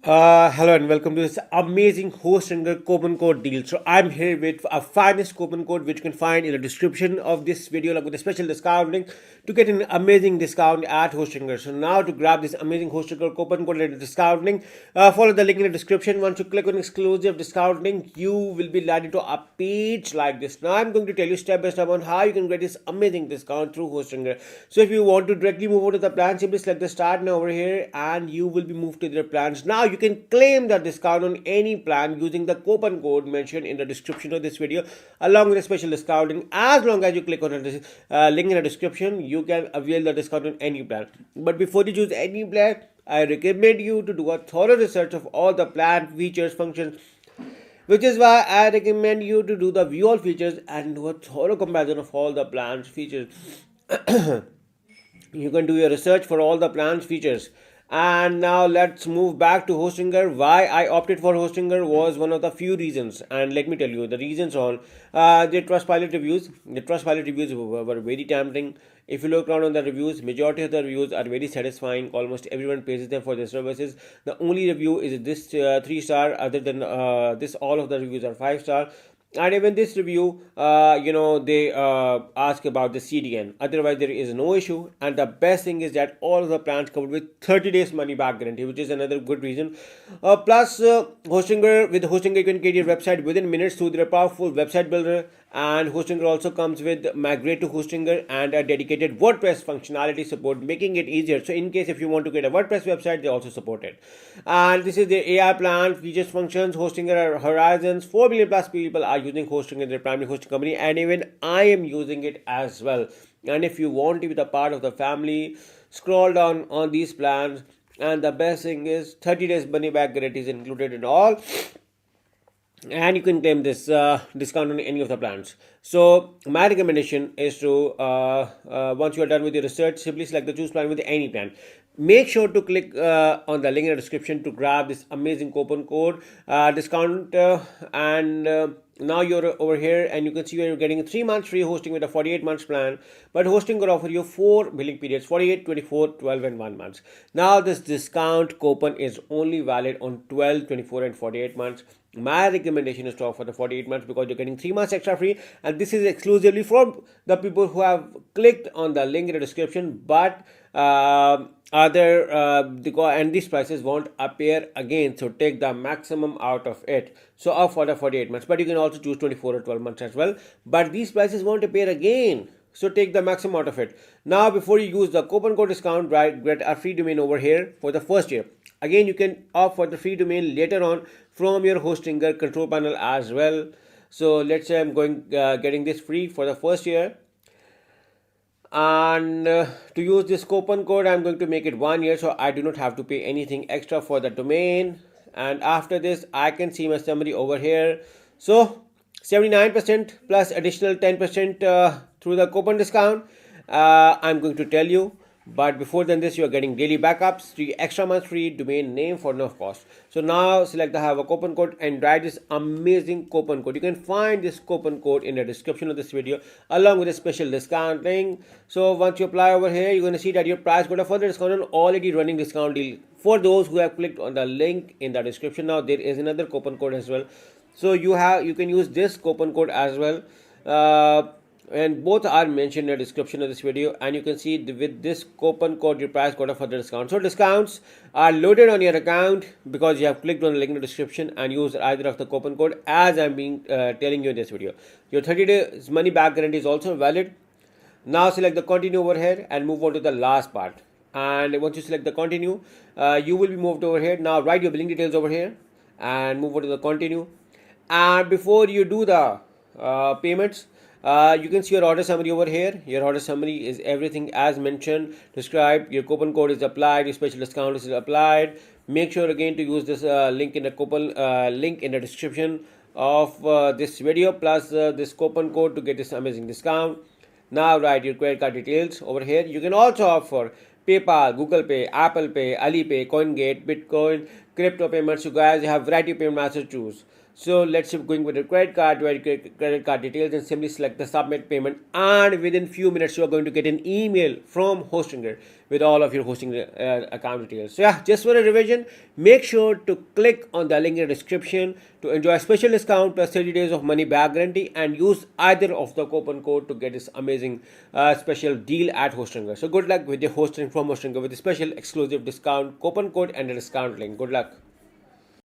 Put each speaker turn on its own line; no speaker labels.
Hello and welcome to this amazing HostGator coupon code deal. So I'm here with a finest coupon code which you can find in the description of this video, like with a special discount link to get an amazing discount at HostGator. So now to grab this amazing HostGator coupon code and the discount link, follow the link in the description. Once you click on exclusive discount link, you will be led into a page like this. Now I'm going to tell you step by step on how you can get this amazing discount through HostGator. So if you want to directly move over to the plan, simply select the start now over here and you will be moved to their plans. Now you can claim the discount on any plan using the coupon code mentioned in the description of this video along with a special discount. And as long as you click on the link in the description, you can avail the discount on any plan. But before you choose any plan, I recommend you to do a thorough research of all the plan features, functions, which is why I recommend you to do the view all features and do a thorough comparison of all the plans features. You can do your research for all the plans features. And now let's move back to HostGator. Why I opted for HostGator was one of the few reasons, and let me tell you the reasons on the Trustpilot reviews. The Trustpilot reviews were very tempting. If you look around on the reviews, majority of the reviews are very satisfying. Almost everyone praises them for their services. The only review is this 3-star. Other than this, all of the reviews are 5-star. And even this review, they ask about the CDN. Otherwise, there is no issue. And the best thing is that all of the plans covered with 30 days money back guarantee, which is another good reason. Plus, with HostGator, you can create your website within minutes through their powerful website builder. And HostGator also comes with migrate to HostGator and a dedicated WordPress functionality support, making it easier. So in case if you want to create a WordPress website, they also support it. And this is the AI plan, features, functions, HostGator Horizons. 4 million plus people are using HostGator in their primary hosting company, and even I am using it as well. And if you want to be the part of the family, scroll down on these plans. And the best thing is 30 days money back guarantee is included in all, and you can claim this discount on any of the plans. So my recommendation is to once you are done with your research, simply select the choose plan with any plan. Make sure to click on the link in the description to grab this amazing coupon code discount and now you're over here and you can see where you're getting 3 months free hosting with a 48 months plan, but hosting will offer you 4 billing periods: 48, 24, 12 and 1 month. Now this discount coupon is only valid on 12, 24 and 48 months. My recommendation is to offer the 48 months because you're getting 3 months extra free, and this is exclusively for the people who have clicked on the link in the description. But and these prices won't appear again, so take the maximum out of it. So opt for the 48 months, but you can also choose 24 or 12 months as well, but these prices won't appear again, so take the maximum out of it. Now before you use the coupon code discount, right, get a free domain over here for the first year. Again, you can opt for the free domain later on from your HostGator control panel as well. So let's say I'm getting this free for the first year, and to use this coupon code I'm going to make it 1 year, so I do not have to pay anything extra for the domain. And after this I can see my summary over here. So 79% plus additional 10% through the coupon discount I'm going to tell you. But before than this, you are getting daily backups, 3 extra months free, domain name for no cost. So now select the have a coupon code and write this amazing coupon code. You can find this coupon code in the description of this video along with a special discount link. So once you apply over here, you're going to see that your price got a further discount on already running discount deal. For those who have clicked on the link in the description, now there is another coupon code as well. So you can use this coupon code as well. And both are mentioned in the description of this video, and you can see with this coupon code your price got a further discount. So discounts are loaded on your account because you have clicked on the link in the description and used either of the coupon code as I'm being telling you in this video. Your 30 days money back guarantee is also valid. Now select the continue over here and move on to the last part. And once you select the continue, you will be moved over here. Now write your billing details over here and move on to the continue. And before you do the payments, you can see your order summary over here. Your order summary is everything as mentioned, described. Your coupon code is applied, your special discount is applied. Make sure again to use this link in the coupon link in the description of this video, plus this coupon code to get this amazing discount. Now write your credit card details over here. You can also opt for PayPal, Google Pay, Apple Pay, Alipay, CoinGate, Bitcoin, crypto payments. You guys have variety of payment methods to choose. So let's say going with the credit card, write credit card details and simply select the submit payment, and within few minutes you are going to get an email from Hostinger with all of your hosting account details. So yeah, just for a revision, make sure to click on the link in the description to enjoy a special discount plus 30 days of money back guarantee, and use either of the coupon code to get this amazing special deal at Hostinger. So good luck with your hosting from Hostinger with a special exclusive discount coupon code and a discount link. Good luck.